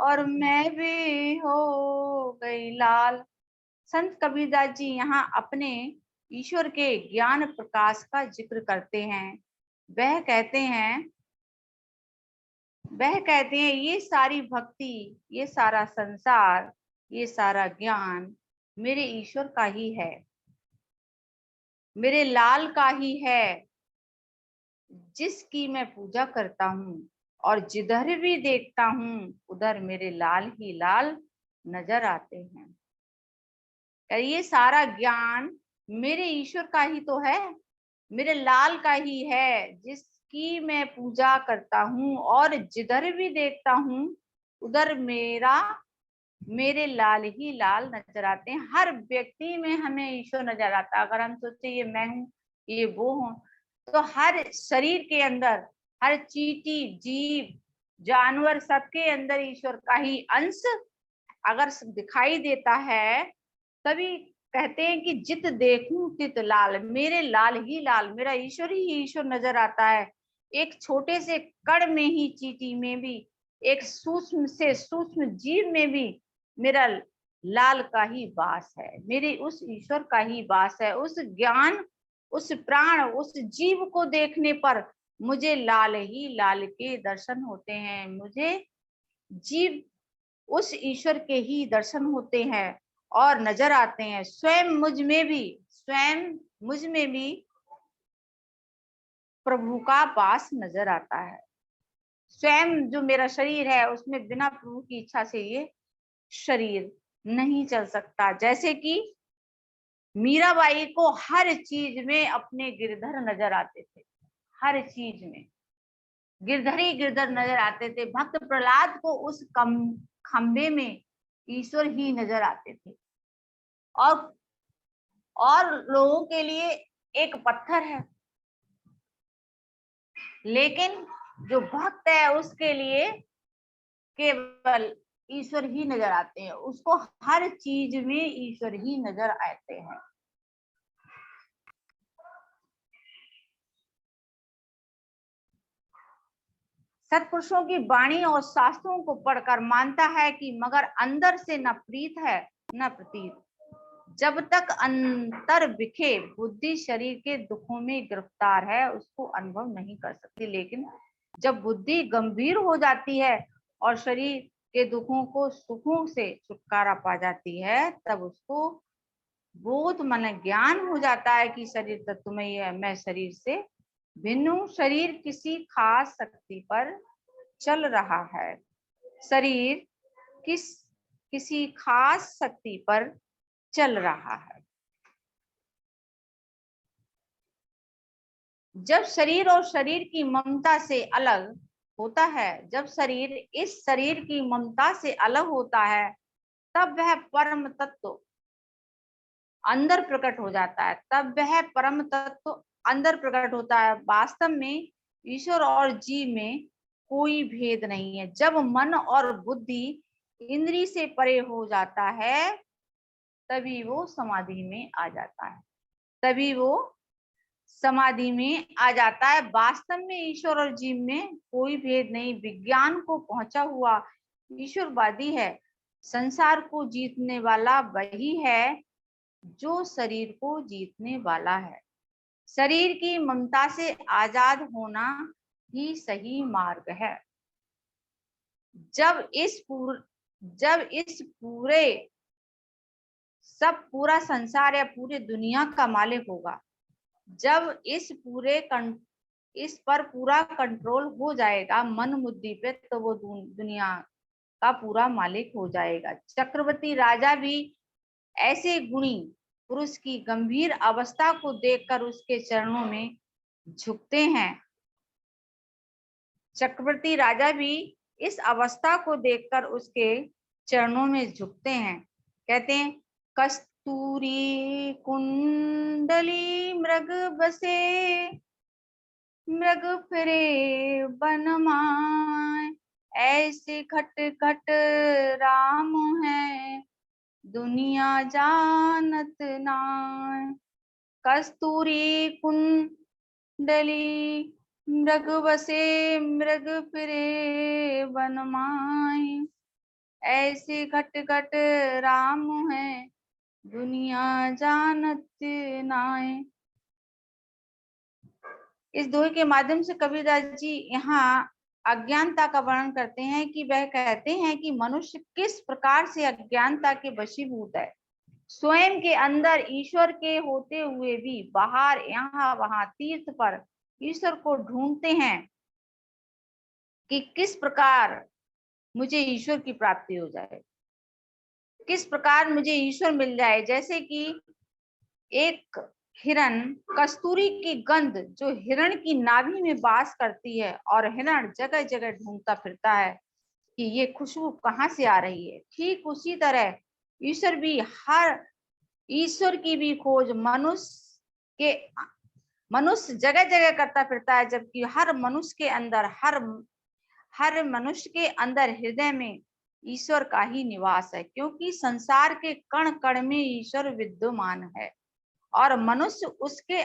और मैं भी हो गई लाल। संत कबीरदास जी यहाँ अपने ईश्वर के ज्ञान प्रकाश का जिक्र करते हैं। वह कहते हैं ये सारी भक्ति, ये सारा संसार, ये सारा ज्ञान मेरे ईश्वर का ही है, मेरे लाल का ही है, जिसकी मैं पूजा करता हूँ। और जिधर भी देखता हूँ उधर मेरे लाल ही लाल नजर आते हैं। ये सारा ज्ञान मेरे ईश्वर का ही तो है, मेरे लाल का ही है, जिसकी मैं पूजा करता हूँ। और जिधर भी देखता हूँ उधर मेरे लाल ही लाल नजर आते हैं। हर व्यक्ति में हमें ईश्वर नजर आता है। अगर हम सोचे ये मैं हूँ, ये वो हूँ, तो हर शरीर के अंदर, हर चींटी, जीव, जानवर, सबके अंदर ईश्वर का ही अंश अगर दिखाई देता है, तभी कहते हैं कि जित देखूं तित लाल, मेरे लाल ही लाल, मेरा ईश्वर ही ईश्वर नजर आता है। एक छोटे से कण में ही, चींटी में भी, एक सूक्ष्म से सूक्ष्म जीव में भी मेरा लाल का ही वास है, मेरे उस ईश्वर का ही वास है। उस ज्ञान, उस प्राण, उस जीव को देखने पर मुझे लाल ही लाल के दर्शन होते हैं, मुझे जीव उस ईश्वर के ही दर्शन होते हैं और नजर आते हैं। स्वयं मुझ में भी प्रभु का वास नजर आता है। स्वयं जो मेरा शरीर है उसमें बिना प्रभु की इच्छा से ये शरीर नहीं चल सकता। जैसे कि मीराबाई को हर चीज में अपने गिरधर नजर आते थे, हर चीज में गिरधर ही गिरधर नजर आते थे। भक्त प्रहलाद को उस खंबे में ईश्वर ही नजर आते थे। और लोगों के लिए एक पत्थर है, लेकिन जो भक्त है उसके लिए केवल ईश्वर ही नजर आते हैं, उसको हर चीज में ईश्वर ही नजर आते हैं। सत्पुरुषों की वाणी और शास्त्रों को पढ़कर मानता है कि मगर अंदर से न प्रीत है न प्रतीत। जब तक अंतर बिखे बुद्धि शरीर के दुखों में गिरफ्तार है, उसको अनुभव नहीं कर सकती। लेकिन जब बुद्धि गंभीर हो जाती है और शरीर के दुखों को सुखों से छुटकारा पा जाती है, तब उसको बोध मन ज्ञान हो जाता है कि शरीर तत्वमयी है, मैं शरीर से भिन्न हूं। शरीर किसी खास शक्ति पर चल रहा है, शरीर किसी खास शक्ति पर चल रहा है। जब शरीर और शरीर की ममता से अलग होता है, जब शरीर इस शरीर की ममता से अलग होता है, तब वह परम तत्व अंदर प्रकट हो जाता है, तब वह परम तत्व अंदर प्रकट होता है। वास्तव में ईश्वर और जीव में कोई भेद नहीं है। जब मन और बुद्धि इंद्रिय से परे हो जाता है, तभी वो समाधि में आ जाता है, तभी वो समाधि में आ जाता है। वास्तव में ईश्वर और जीव में कोई भेद नहीं। विज्ञान को पहुंचा हुआ ईश्वरवादी है। संसार को जीतने वाला वही है जो शरीर को जीतने वाला है। शरीर की ममता से आजाद होना ही सही मार्ग है। जब इस पूरा संसार या पूरी दुनिया का मालिक होगा, जब इस पर पूरा कंट्रोल हो जाएगा मन बुद्धि पे, तो वो दुनिया का पूरा मालिक हो जाएगा। चक्रवर्ती राजा भी ऐसे गुणी पुरुष की गंभीर अवस्था को देखकर उसके चरणों में झुकते हैं। चक्रवर्ती राजा भी इस अवस्था को देखकर उसके चरणों में झुकते हैं। कहते हैं, कस्तूरी कुंडली मृग बसे, मृग फिरे बन माय। ऐसे खट खट राम है, दुनिया जानत नाय। कस्तूरी कुंडली मृग बसे, मृग फिरे बन माय। ऐसे घट घट राम है, दुनिया जानत नाय। इस दोहे के माध्यम से कबीरदास जी यहाँ अज्ञानता का वर्णन करते हैं कि वह कहते हैं कि मनुष्य किस प्रकार से अज्ञानता के वशीभूत है। स्वयं के अंदर ईश्वर के होते हुए भी बाहर यहाँ वहां तीर्थ पर ईश्वर को ढूंढते हैं कि किस प्रकार मुझे ईश्वर की प्राप्ति हो जाए, किस प्रकार मुझे ईश्वर मिल जाए। जैसे कि एक हिरण कस्तूरी की गंध जो हिरण की नाभि में वास करती है और हिरण जगह जगह ढूंढता फिरता है कि ये खुशबू कहाँ से आ रही है, ठीक उसी तरह ईश्वर की भी खोज मनुष्य जगह जगह करता फिरता है, जबकि हर मनुष्य के अंदर हृदय में ईश्वर का ही निवास है, क्योंकि संसार के कण कण में ईश्वर विद्यमान है और मनुष्य उसके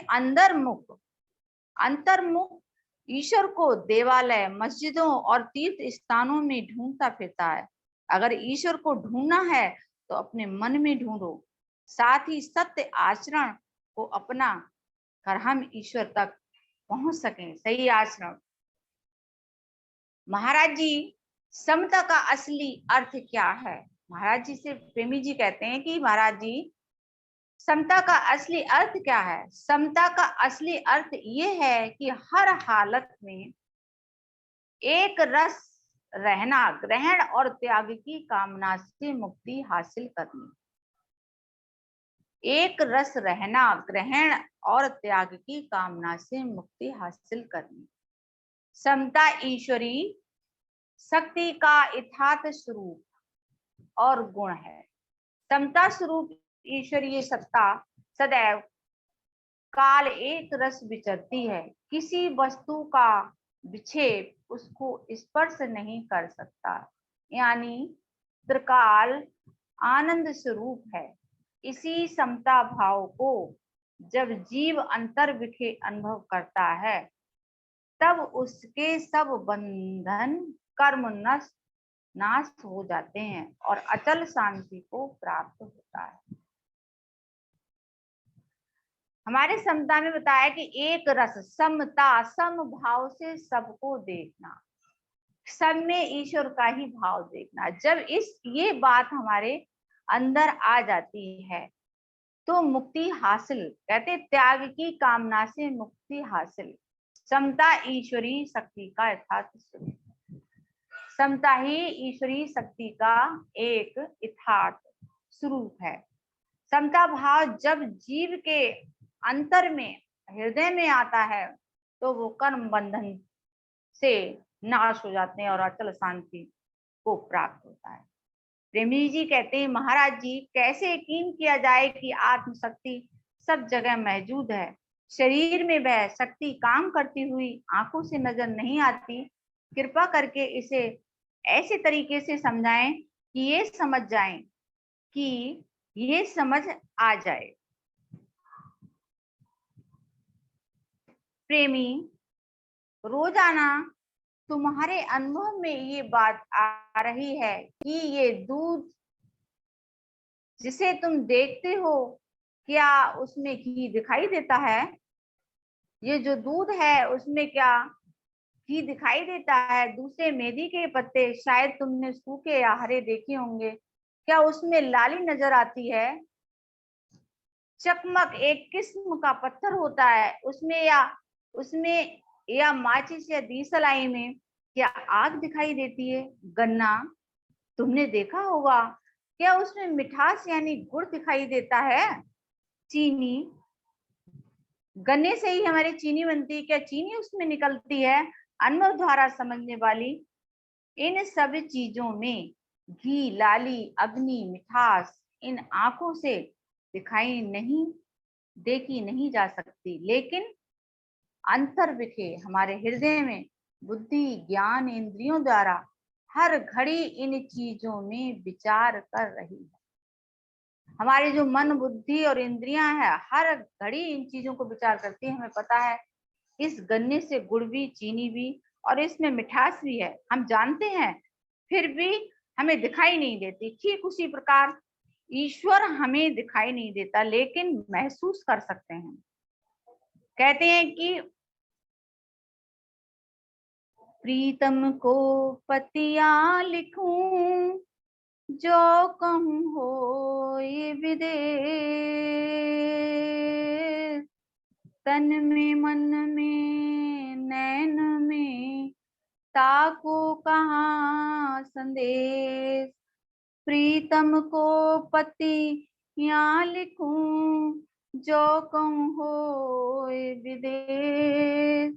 अंतर्मुख ईश्वर को देवालय, मस्जिदों और तीर्थ स्थानों में ढूंढता फिरता है। अगर ईश्वर को ढूंढना है तो अपने मन में ढूंढो, साथ ही सत्य आचरण को अपना कर हम ईश्वर तक पहुंच सकें। सही आचरण। महाराज जी, समता का असली अर्थ क्या है? महाराज जी से प्रेमी जी कहते हैं कि महाराज जी, समता का असली अर्थ क्या है? समता का असली अर्थ ये है कि हर हालत में एक रस रहना, ग्रहण और त्याग की कामना से मुक्ति हासिल करनी। एक रस रहना, ग्रहण और त्याग की कामना से मुक्ति हासिल करनी। समता ईश्वरी शक्ति का यथार्थ स्वरूप और गुण है। समता स्वरूप ईश्वरीय सत्ता सदैव काल एक रस विचरती है। किसी वस्तु का विक्षेप उसको स्पर्श नहीं कर सकता, यानी त्रिकाल आनंद स्वरूप है। इसी समता भाव को जब जीव अंतर्विखे अनुभव करता है, तब उसके सब बंधन कर्म नाश हो जाते हैं और अचल शांति को प्राप्त होता है। हमारे समता में बताया कि एक रस, समता, सम भाव से सबको देखना, सब में ईश्वर का ही भाव देखना। जब ये बात हमारे अंदर आ जाती है तो मुक्ति हासिल, कहते त्याग की कामना से मुक्ति हासिल। समता ईश्वरी शक्ति का यथार्थ स्वरूप। समता ही ईश्वरी शक्ति का एक यथार्थ स्वरूप है। समता भाव जब जीव के अंतर में, हृदय में आता है तो वो कर्म बंधन से नाश हो जाते हैं और अचल शांति को प्राप्त होता है। प्रेमी जी कहते हैं, महाराज जी, कैसे यकीन किया जाए कि आत्मशक्ति सब जगह मौजूद है, शरीर में वह शक्ति काम करती हुई आंखों से नजर नहीं आती। कृपा करके इसे ऐसे तरीके से समझाएं कि ये समझ आ जाए। प्रेमी, रोजाना तुम्हारे अनुभव में ये बात आ रही है कि ये दूध जिसे तुम देखते हो, क्या उसमें घी दिखाई देता है? ये जो दूध है उसमें क्या घी दिखाई देता है? दूसरे मेथी के पत्ते शायद तुमने सूखे या हरे देखे होंगे, क्या उसमें लाली नजर आती है? चकमक एक किस्म का पत्थर होता है, उसमें या माचिस या दीसलाई में क्या आग दिखाई देती है? गन्ना तुमने देखा होगा, क्या उसमें मिठास यानी गुड़ दिखाई देता है? चीनी, गन्ने से ही हमारी चीनी बनती है, क्या चीनी उसमें निकलती है? अनुभव द्वारा समझने वाली इन सब चीजों में घी, लाली, अग्नि, मिठास इन आंखों से देखी नहीं जा सकती, लेकिन अंतर्विखे हमारे हृदय में बुद्धि, ज्ञान, इंद्रियों द्वारा हर घड़ी इन चीजों में विचार कर रही है। हमारी जो मन, बुद्धि और इंद्रियां हैं, हर घड़ी इन चीजों को विचार करती है। हमें पता है इस गन्ने से गुड़ भी, चीनी भी और इसमें मिठास भी है, हम जानते हैं, फिर भी हमें दिखाई नहीं देती। ठीक उसी प्रकार ईश्वर हमें दिखाई नहीं देता लेकिन महसूस कर सकते हैं। कहते हैं कि प्रीतम को पतिया लिखूं, जो कहूं हो ये विदेश, तन में मन में नैन में ताको कहाँ संदेश। प्रीतम को पतिया लिखूं, जो कहूं हो ये विदेश,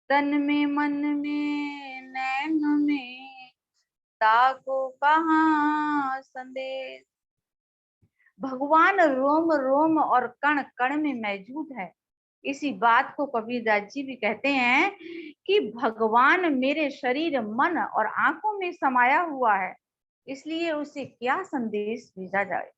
तन में मन में नैन में ताको कहाँ संदेश। भगवान रोम रोम और कण कण में मौजूद है। इसी बात को कबीरदास जी भी कहते हैं कि भगवान मेरे शरीर, मन और आंखों में समाया हुआ है, इसलिए उसे क्या संदेश भेजा जाए।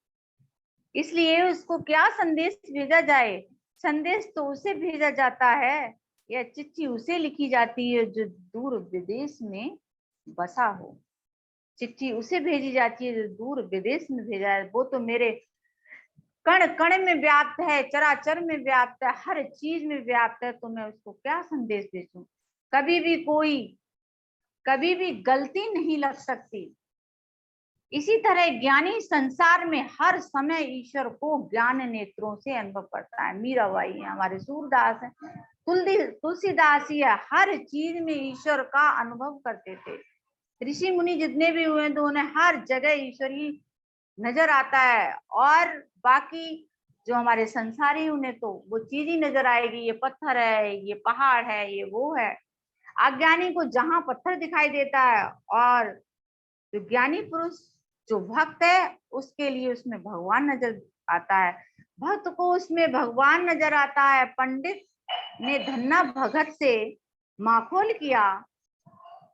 इसलिए उसको क्या संदेश भेजा जाए। संदेश तो उसे भेजा जाता है या चिट्ठी उसे लिखी जाती है जो दूर विदेश में बसा हो। चिट्ठी उसे भेजी जाती है जो दूर विदेश में भेजा है। वो तो मेरे कण कण में व्याप्त है, चराचर में व्याप्त है, हर चीज में व्याप्त है, तो मैं उसको क्या संदेश भेजूं। कभी भी गलती नहीं लग सकती। इसी तरह ज्ञानी संसार में हर समय ईश्वर को ज्ञान नेत्रों से अनुभव करता है। मीराबाई है, हमारे सूरदास है, तुलसीदास ही है, हर चीज में ईश्वर का अनुभव करते थे। ऋषि मुनि जितने भी हुए तो उन्हें हर जगह ईश्वर ही नजर आता है। और बाकी जो हमारे संसारी उन्हें तो वो चीज ही नजर आएगी, ये पत्थर है, ये पहाड़ है, ये वो है। अज्ञानी को जहां पत्थर दिखाई देता है और जो ज्ञानी पुरुष जो भक्त है उसके लिए उसमें भगवान नजर आता है। भक्त को उसमें भगवान नजर आता है। पंडित ने धन्ना भगत से माखोल किया,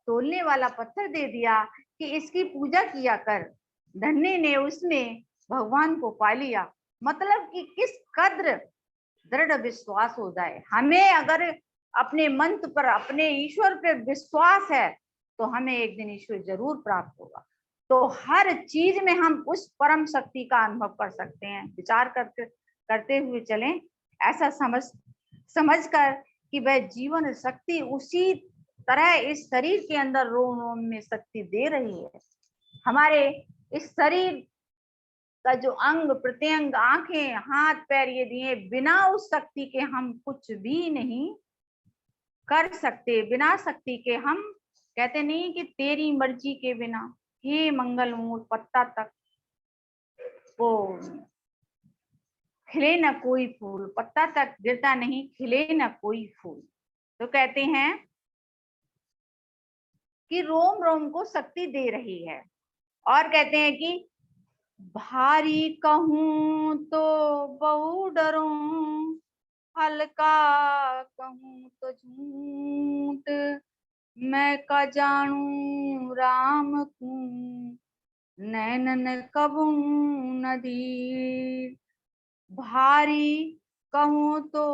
तोलने वाला पत्थर दे दिया कि इसकी पूजा किया कर। धन्ने ने उसमें भगवान को पा लिया। मतलब कि किस कद्र दृढ़ विश्वास हो जाए। हमें अगर अपने मंत्र पर, अपने ईश्वर पर विश्वास है तो हमें एक दिन ईश्वर जरूर प्राप्त होगा। तो हर चीज में हम उस परम शक्ति का अनुभव कर सकते हैं। विचार करते हुए चलें, ऐसा समझ कर कि वह जीवन शक्ति उसी तरह इस शरीर के अंदर रोम रोम में शक्ति दे रही है। हमारे इस शरीर का जो अंग प्रत्यंग, आंखें, हाथ, पैर ये दिए, बिना उस शक्ति के हम कुछ भी नहीं कर सकते। बिना शक्ति के हम कहते नहीं कि तेरी मर्जी के बिना हे मंगल मूल पत्ता तक वो खिले न कोई फूल, पत्ता तक गिरता नहीं, खिले न कोई फूल। तो कहते हैं कि रोम रोम को शक्ति दे रही है। और कहते हैं कि भारी कहूं तो बहु डरूं, हल्का कहूं तो झूठ, मैं का जानू राम को, नैनन कबू नदी। भारी कहूं तो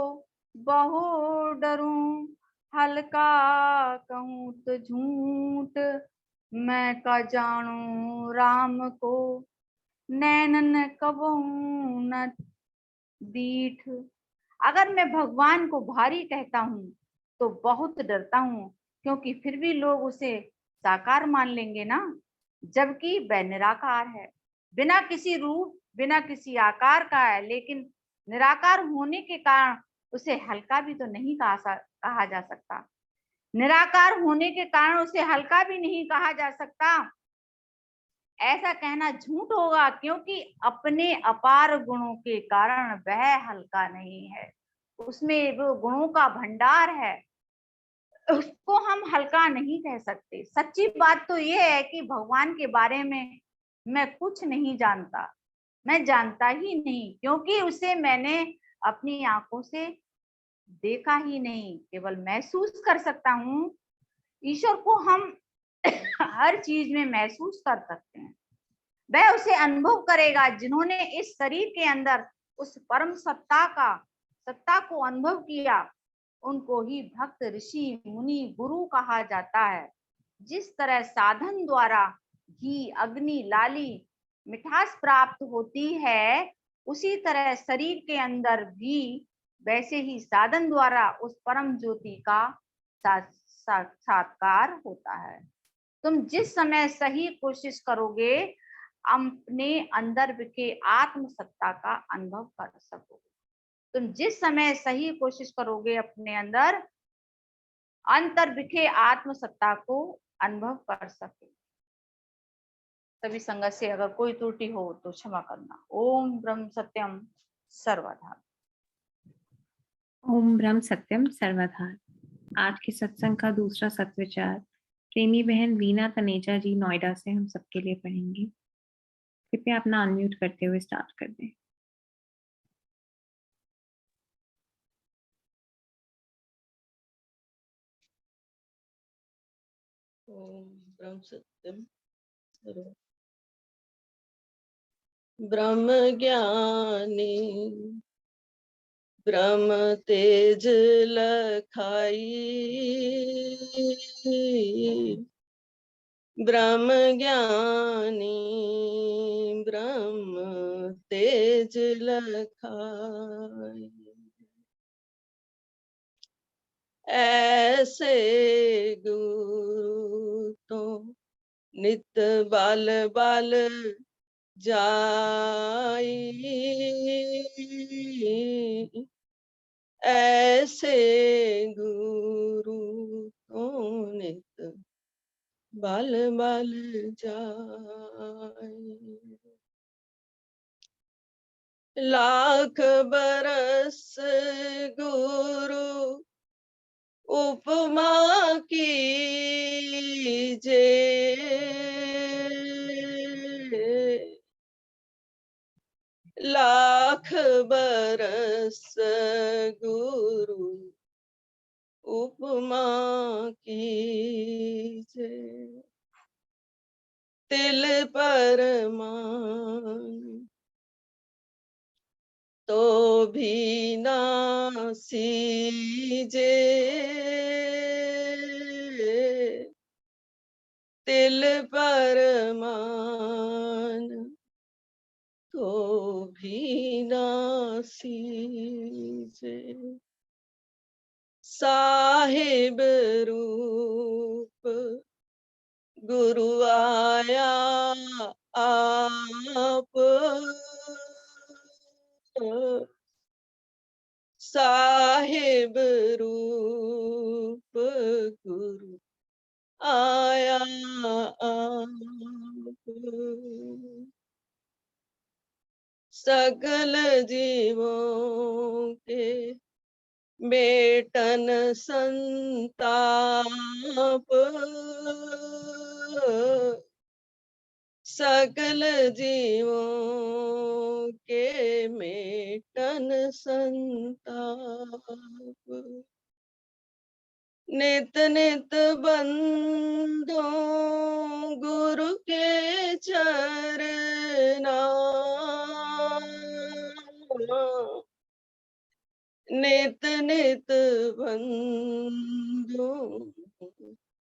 बहु डरूं, हल्का कहूं तो झूठ, मैं का जानू राम को, नैनन कबू न दीठ। अगर मैं भगवान को भारी कहता हूँ तो बहुत डरता हूँ, क्योंकि फिर भी लोग उसे साकार मान लेंगे ना, जबकि वह निराकार है, बिना किसी रूप, बिना किसी आकार का है। लेकिन निराकार होने के कारण उसे हल्का भी तो नहीं कहा जा सकता। निराकार होने के कारण उसे हल्का भी नहीं कहा जा सकता। ऐसा कहना झूठ होगा, क्योंकि अपने अपार गुणों के कारण वह हल्का नहीं है। उसमें वो गुणों का भंडार है, उसको हम हल्का नहीं कह सकते। सच्ची बात तो ये है कि भगवान के बारे में मैं कुछ नहीं जानता, मैं जानता ही नहीं, क्योंकि उसे मैंने अपनी आंखों से देखा ही नहीं, केवल महसूस कर सकता हूँ। ईश्वर को हम हर चीज में महसूस कर सकते हैं। वह उसे अनुभव करेगा। जिन्होंने इस शरीर के अंदर उस परम सत्ता को अनुभव किया, उनको ही भक्त, ऋषि, मुनि, गुरु कहा जाता है। जिस तरह साधन द्वारा घी, अग्नि, लाली, मिठास प्राप्त होती है, उसी तरह शरीर के अंदर भी वैसे ही साधन द्वारा उस परम ज्योति का साक्षात्कार होता है। तुम जिस समय सही कोशिश करोगे, अपने अंदर के आत्म सत्ता का अनुभव कर सकोगे। तुम जिस समय सही कोशिश करोगे, अपने अंदर अंतर बिखे आत्म सत्ता को अनुभव कर सके। सभी संगत से अगर कोई त्रुटि हो तो क्षमा करना। ओम ब्रह्म सत्यम सर्वधा। ओम ब्रह्म सत्यम सर्वधा। आज के सत्संग का दूसरा सत्विचार प्रेमी बहन वीना तनेजा जी नोएडा से हम सबके लिए पढ़ेंगे। कृपया अपना अनम्यूट करते हुए स्टार्ट कर दें। ओम ब्रह्म सत्यम ब्रह्म ज्ञानी ब्रह्म तेज लखाई, ब्रह्म ज्ञानी ब्रह्म तेज लखाई। ऐसे गुरु तो नित बाल बाल जाई, ऐसे गुरु तो नित बाल बाल जाई। लाख बरस गुरु उपमा कीजे, लाख बरस गुरु उपमा कीजे, तिल पर मान तो भी ना सीजे, तिल पर मान तो भी ना सीजे। साहिब रूप गुरु आया आप, साहिब रूप गुरु आया आप, सकल जीवों के बेटन संताप, सकल जीवों के मेटन संताप, नित नित बंधो गुरु के चरना, नित नित बंधो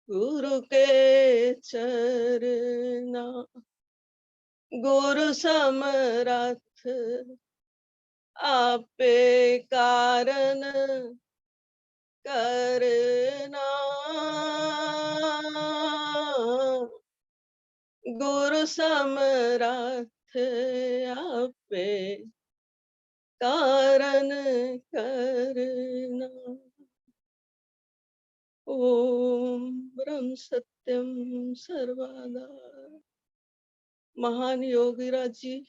गुरु के चरना, गुरु समरथ आपे कारण करना, गुरु समरथ आपे कारण करना। ओम ब्रह्म सत्यम सर्वदा। महान योगीराज जी,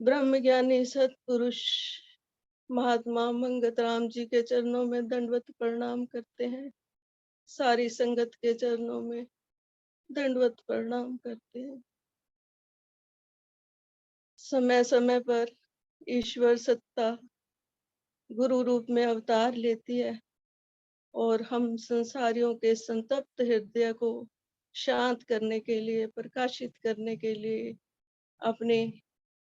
ब्रह्म ज्ञानी सतपुरुष महात्मा मंगत राम जी के चरणों में दंडवत प्रणाम करते हैं। सारी संगत के चरणों में दंडवत प्रणाम करते हैं। समय समय पर ईश्वर सत्ता गुरु रूप में अवतार लेती है और हम संसारियों के संतप्त हृदय को शांत करने के लिए, प्रकाशित करने के लिए अपने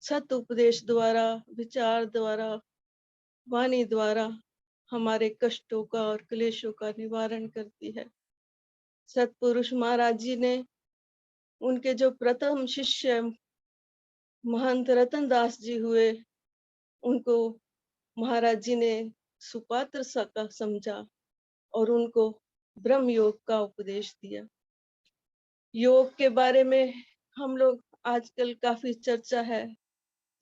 सत उपदेश द्वारा, विचार द्वारा, वाणी द्वारा हमारे कष्टों का और क्लेशों का निवारण करती है। सतपुरुष महाराज जी ने उनके जो प्रथम शिष्य महंत रतन दास जी हुए, उनको महाराज जी ने सुपात्र समझा और उनको ब्रह्म योग का उपदेश दिया। योग के बारे में हम लोग आजकल काफी चर्चा है,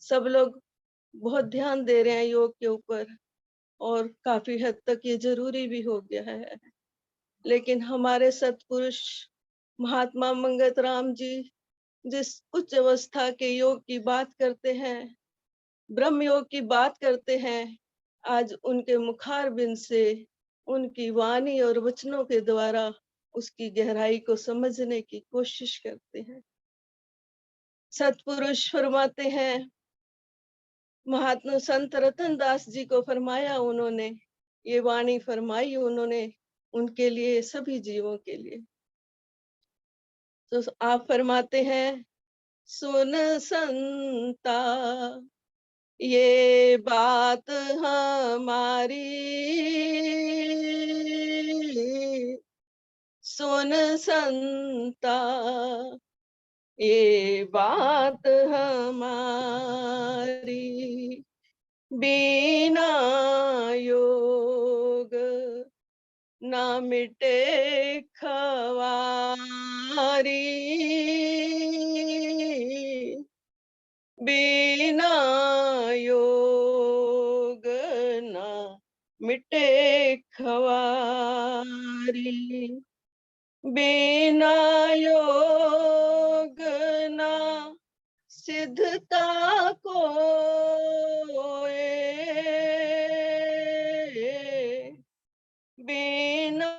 सब लोग बहुत ध्यान दे रहे हैं योग के ऊपर और काफी हद तक ये जरूरी भी हो गया है। लेकिन हमारे सतपुरुष महात्मा मंगत राम जी जिस उच्च अवस्था के योग की बात करते हैं, ब्रह्म योग की बात करते हैं, आज उनके मुखारबिंद से उनकी वाणी और वचनों के द्वारा उसकी गहराई को समझने की कोशिश करते हैं। सतपुरुष फरमाते हैं, महात्मा संत रतन दास जी को फरमाया उन्होंने, ये वाणी फरमाई उन्होंने उनके लिए, सभी जीवों के लिए। तो आप फरमाते हैं, सुन संता ये बात हमारी, सुन संता ये बात हमारी, बिना योग ना मिटे खवारी, बिना योग ना मिटे खवारी, बिना योग ना सिद्धता कोय, बिना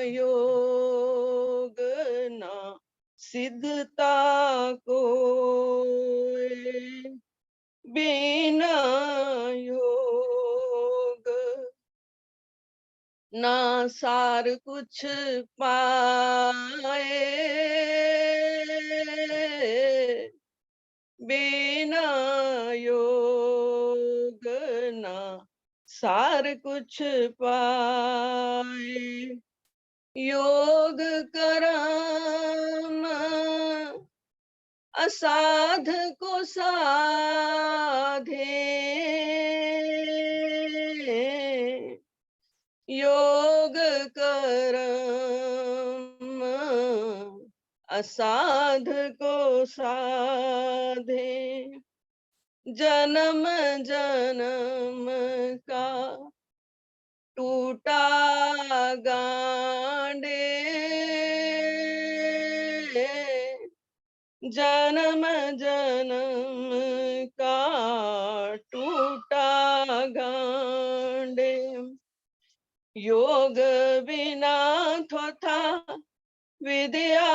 योग ना सिद्धता कोय, बिना योग ना सार कुछ पाए, बिना योग ना सार कुछ पाए, योग करम असाध को साधे, योग करम असाध को साधे, जन्म जन्म का टूटा गांडे, जन्म जन्म का टूटा गांडे, योग बिना थोथा विद्या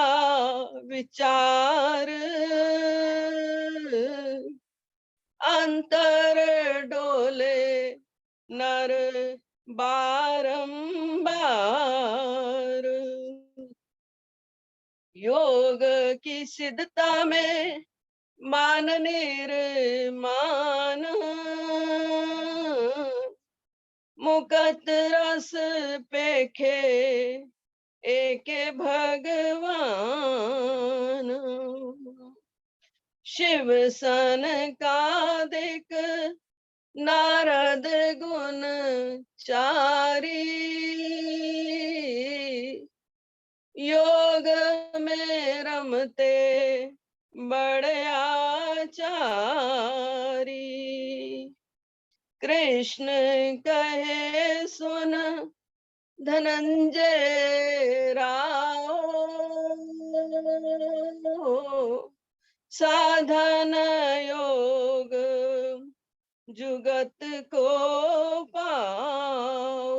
विचार, अंतर डोले नर बारंबार, योग की सिद्धता में मान निर्मान, मुकत रस पेखे एक भगवान, शिव सन का दिक नारद गुण चारी, योग में रमते बड़े आचारी, कृष्ण कहे सुन धनंजय राव, साधन योग जुगत को पाओ।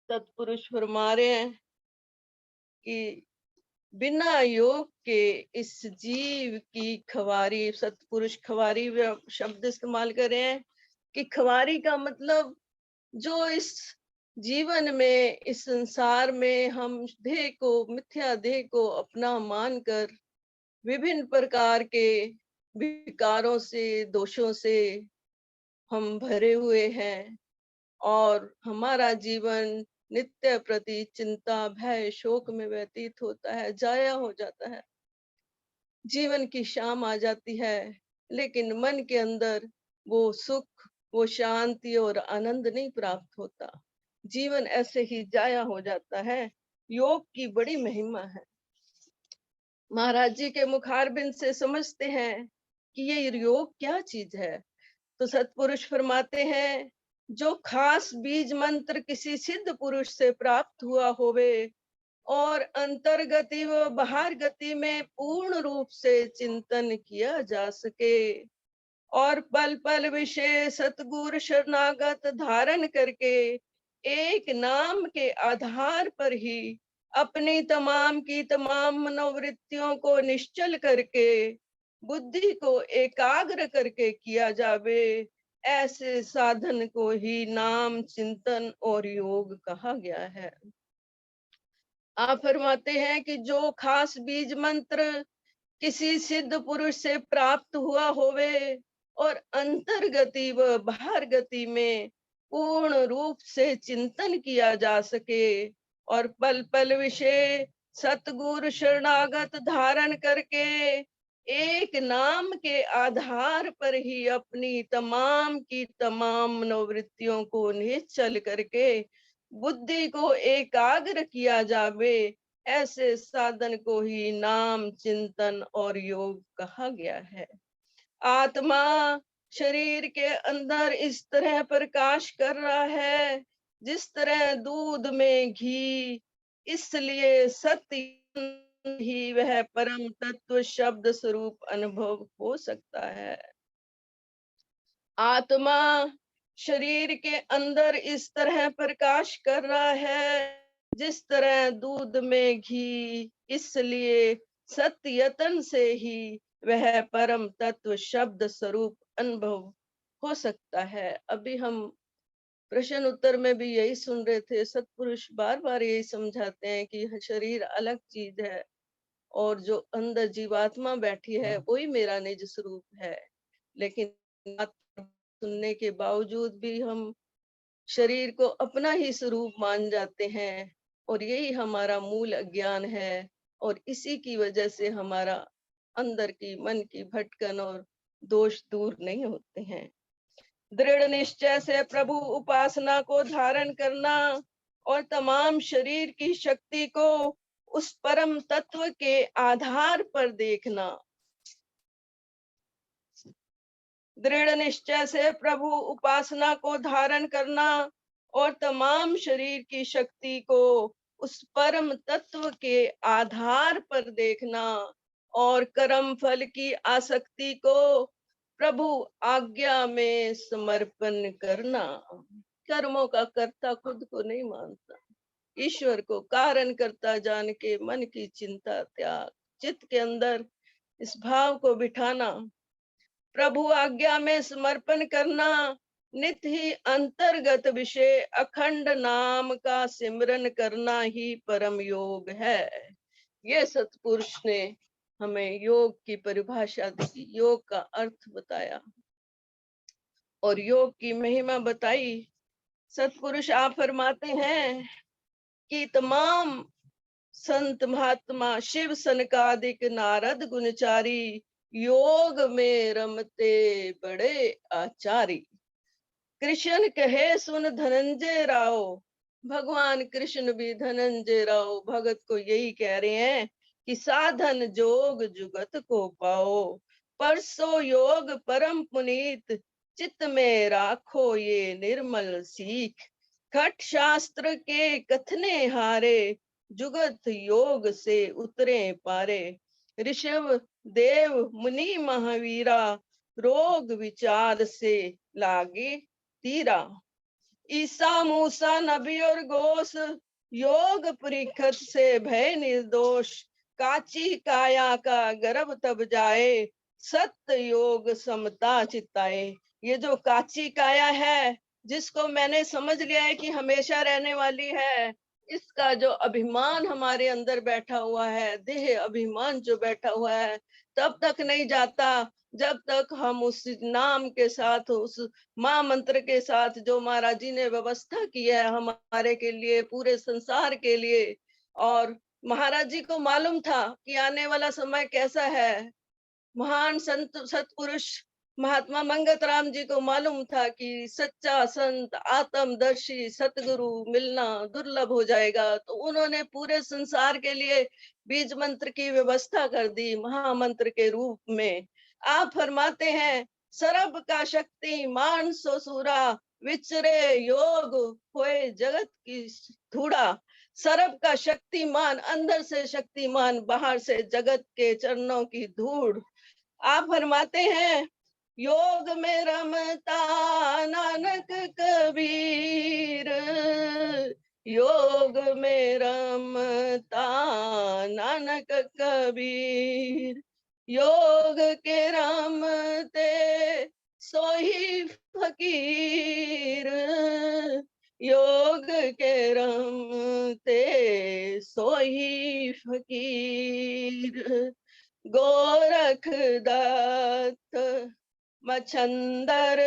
सतपुरुष फरमा रहे हैं कि बिना योग के इस जीव की खवारी, सतपुरुष खवारी शब्द इस्तेमाल कर रहे हैं कि खवारी का मतलब जो इस जीवन में, इस संसार में हम देह को, मिथ्या देह को अपना मानकर विभिन्न प्रकार के विकारों से, दोषों से हम भरे हुए हैं और हमारा जीवन नित्य प्रति चिंता भय शोक में व्यतीत होता है, जाया हो जाता है। जीवन की शाम आ जाती है, लेकिन मन के अंदर वो सुख, वो शांति और आनंद नहीं प्राप्त होता। जीवन ऐसे ही जाया हो जाता है। योग की बड़ी महिमा है। महाराज जी के मुखारबिंद से समझते हैं कि ये योग क्या चीज है। तो सतपुरुष फरमाते हैं, जो खास बीज मंत्र किसी सिद्ध पुरुष से प्राप्त हुआ होवे और अंतर्गति व बाहर गति में पूर्ण रूप से चिंतन किया जा सके और पल पल विषय सतगुरु शरणागत धारण करके एक नाम के आधार पर ही अपनी तमाम की तमाम मनोवृत्तियों को निश्चल करके बुद्धि को एकाग्र करके किया जावे, ऐसे साधन को ही नाम चिंतन और योग कहा गया है। आप फरमाते हैं कि जो खास बीज मंत्र किसी सिद्ध पुरुष से प्राप्त हुआ होवे और अंतर्गति व बाहर गति में पूर्ण रूप से चिंतन किया जा सके और पल पल विषय सतगुरु शरणागत धारण करके एक नाम के आधार पर ही अपनी तमाम की तमाम मनोवृत्तियों को निश्चल करके बुद्धि को एकाग्र किया जावे, ऐसे साधन को ही नाम चिंतन और योग कहा गया है। आत्मा शरीर के अंदर इस तरह प्रकाश कर रहा है जिस तरह दूध में घी, इसलिए सत्य ही वह परम तत्व शब्द स्वरूप अनुभव हो सकता है। आत्मा शरीर के अंदर इस तरह प्रकाश कर रहा है जिस तरह दूध में घी, इसलिए सत्यतन से ही वह परम तत्व शब्द स्वरूप अनुभव हो सकता है। अभी हम प्रश्न उत्तर में भी यही सुन रहे थे, सतपुरुष बार बार यही समझाते हैं कि शरीर अलग चीज है और जो अंदर जीवात्मा बैठी है वही मेरा निज स्वरूप है। लेकिन सुनने के बावजूद भी हम शरीर को अपना ही स्वरूप मान जाते हैं और यही हमारा मूल अज्ञान है और इसी की वजह से हमारा अंदर की मन की भटकन और दोष दूर नहीं होते हैं। दृढ़ निश्चय से प्रभु उपासना को धारण करना और तमाम शरीर की शक्ति को उस परम तत्व के आधार पर देखना। दृढ़ निश्चय से प्रभु उपासना को धारण करना और तमाम शरीर की शक्ति को उस परम तत्व के आधार पर देखना और कर्म फल की आसक्ति को प्रभु आज्ञा में समर्पण करना। कर्मों का कर्ता खुद को नहीं मानता, ईश्वर को कारण करता जान के मन की चिंता त्याग, चित्त के अंदर इस भाव को बिठाना, प्रभु आज्ञा में समर्पण करना, नित ही अंतर्गत विषय अखंड नाम का सिमरन करना ही परम योग है। ये सतपुरुष ने हमें योग की परिभाषा दी, योग का अर्थ बताया और योग की महिमा बताई। सतपुरुष आप फरमाते हैं कि तमाम संत महात्मा शिव सनकादिक नारद गुणचारी योग में रमते बड़े आचारी। कृष्ण कहे सुन धनंजय राव, भगवान कृष्ण भी धनंजय राव भगत को यही कह रहे हैं कि साधन जोग जुगत को पाओ, परसो योग परम पुनीत, चित्त में राखो ये निर्मल सीख, खट शास्त्र के कथने हारे, जुगत योग से उतरे पारे, ऋषभ देव मुनि महावीरा, रोग विचार से लागे तीरा, ईसा मूसा नबी और गोस, योग परीक्षत से भय निर्दोष, काची काया का गर्भ तब जाए, सत्य योग समता चिताए। ये जो काची काया है जिसको मैंने समझ लिया है कि हमेशा रहने वाली है, इसका जो अभिमान हमारे अंदर बैठा हुआ है, देह अभिमान जो बैठा हुआ है, तब तक नहीं जाता जब तक हम उस नाम के साथ, उस महामंत्र के साथ जो महाराज जी ने व्यवस्था की है हमारे के लिए, पूरे संसार के लिए। और महाराज जी को मालूम था कि आने वाला समय कैसा है। महान संत सतपुरुष महात्मा मंगत राम जी को मालूम था कि सच्चा संत आत्मदर्शी सतगुरु मिलना दुर्लभ हो जाएगा, तो उन्होंने पूरे संसार के लिए बीज मंत्र की व्यवस्था कर दी महामंत्र के रूप में। आप फरमाते हैं, सरब का शक्तिमान सो सूरा, विचरे योग होए जगत की धूड़ा। सरब का शक्तिमान, अंदर से शक्तिमान, बाहर से जगत के चरणों की धूड़। आप फरमाते हैं, योग में रमता नानक कबीर, योग में रमता नानक कबीर, योग के रमते सोही फकीर, योग के रमते सोही फकीर। गोरख दत्त मछंदर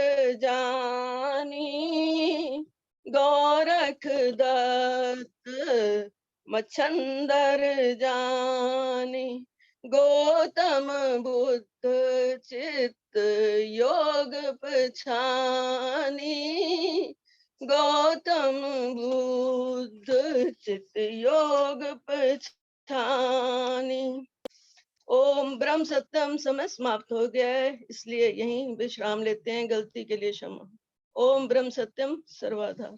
जानी, गोरख दत्त मछंदर जानी, गौतम बुद्ध चित्त योग पछानी, गौतम बुद्ध चित्त योग पछानी। ओम ब्रह्म सत्यम। समय समाप्त हो गया है, इसलिए यहीं विश्राम लेते हैं। गलती के लिए क्षमा। ओम ब्रह्म सत्यम सर्वाधार।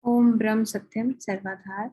ओम ब्रह्म सत्यम सर्वाधार।